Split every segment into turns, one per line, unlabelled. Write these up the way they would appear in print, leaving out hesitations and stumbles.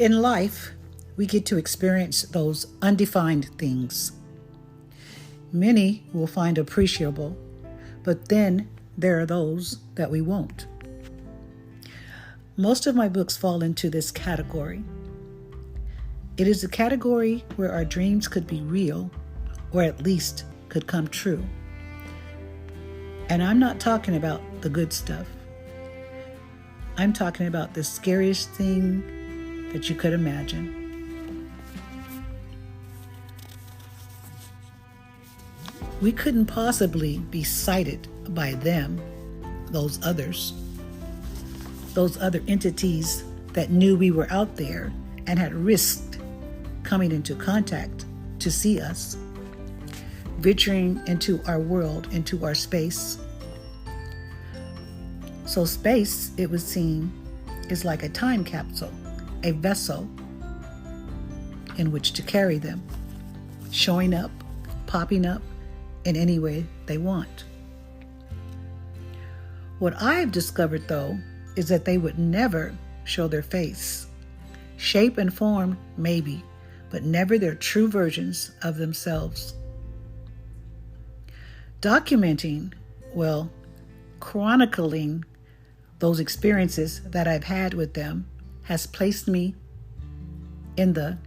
In life, we get to experience those undefined things. Many will find appreciable, but then there are those that we won't. Most of my books fall into this category. It is a category where our dreams could be real, or at least could come true. And I'm not talking about the good stuff. I'm talking about the scariest thing that you could imagine. We couldn't possibly be sighted by them, those other entities that knew we were out there and had risked coming into contact to see us, venturing into our world, into our space. So space, it would seem, is like a time capsule, a vessel in which to carry them, showing up, popping up in any way they want. What I've discovered, though, is that they would never show their face. Shape and form, maybe, but never their true versions of themselves. Documenting, chronicling those experiences that I've had with them has placed me in the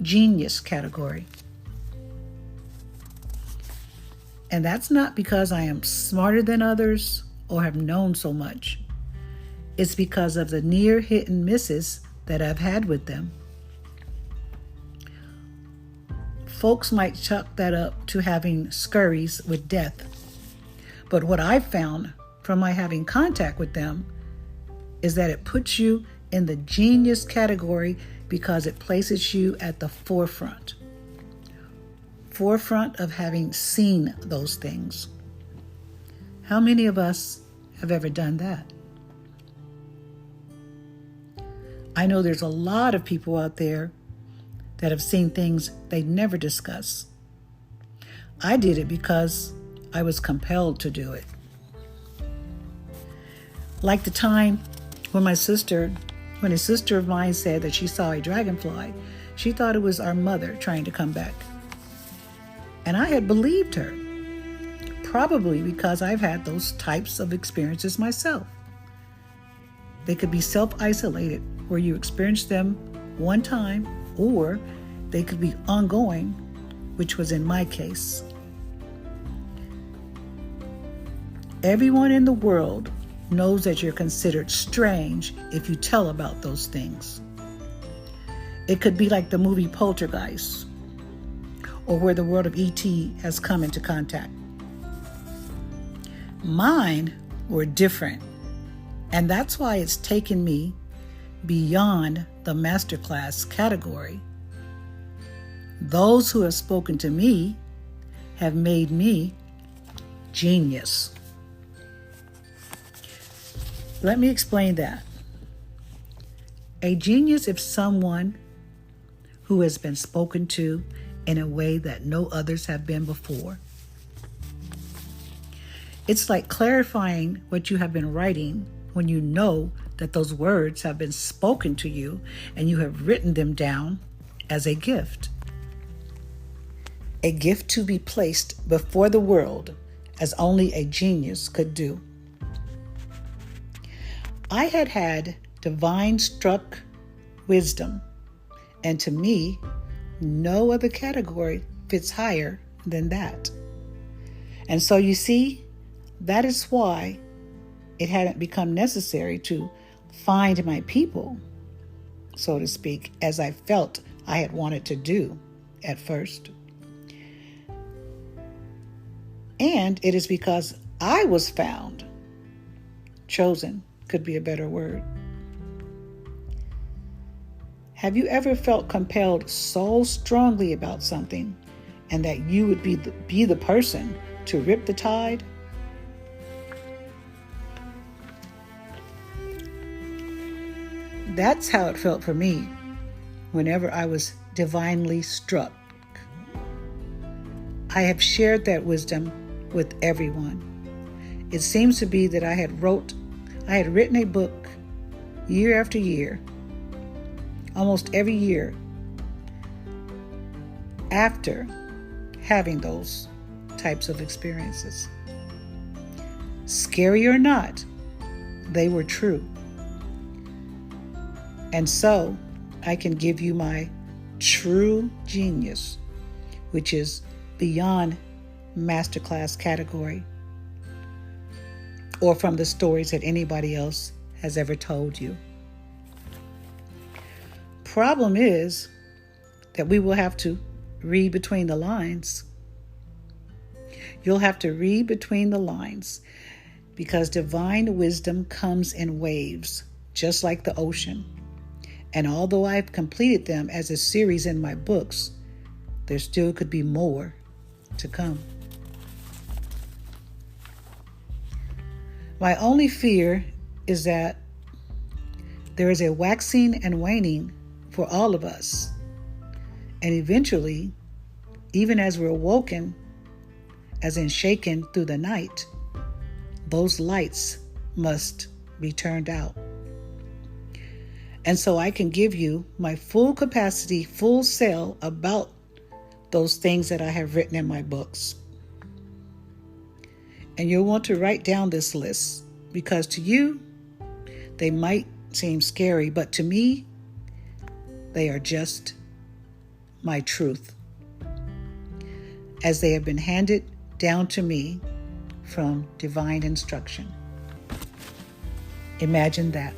genius category. And that's not because I am smarter than others or have known so much. It's because of the near hit and misses that I've had with them. Folks might chalk that up to having scurries with death. But what I've found from my having contact with them is that it puts you in the genius category because it places you at the forefront of having seen those things. How many of us have ever done that? I know there's a lot of people out there that have seen things they'd never discuss. I did it because I was compelled to do it. Like the time when a sister of mine said that she saw a dragonfly, she thought it was our mother trying to come back. And I had believed her, probably because I've had those types of experiences myself. They could be self-isolated, where you experience them one time, or they could be ongoing, which was in my case. Everyone in the world knows that you're considered strange if you tell about those things. It could be like the movie Poltergeist, or where the world of E.T. has come into contact. Mine were different, and that's why it's taken me beyond the MasterClass category. Those who have spoken to me have made me genius. Let me explain that. A genius is someone who has been spoken to in a way that no others have been before. It's like clarifying what you have been writing when you know that those words have been spoken to you and you have written them down as a gift. A gift to be placed before the world as only a genius could do. I had divine struck wisdom, and to me, no other category fits higher than that. And so you see, that is why it hadn't become necessary to find my people, so to speak, as I felt I had wanted to do at first. And it is because I was found. Chosen could be a better word. Have you ever felt compelled so strongly about something and that you would be the person to rip the tide? That's how it felt for me whenever I was divinely struck. I have shared that wisdom with everyone. It seems to be that I had written a book year after year almost every year after having those types of experiences. Scary or not, they were true. And so I can give you my true genius, which is beyond MasterClass category, or from the stories that anybody else has ever told you. Problem is that we will have to read between the lines. You'll have to read between the lines, because divine wisdom comes in waves, just like the ocean. And although I've completed them as a series in my books, there still could be more to come. My only fear is that there is a waxing and waning for all of us. And eventually, even as we're awoken, as in shaken through the night, those lights must be turned out. And so I can give you my full capacity, full sale about those things that I have written in my books. And you'll want to write down this list, because to you, they might seem scary, but to me, they are just my truth, as they have been handed down to me from divine instruction. Imagine that.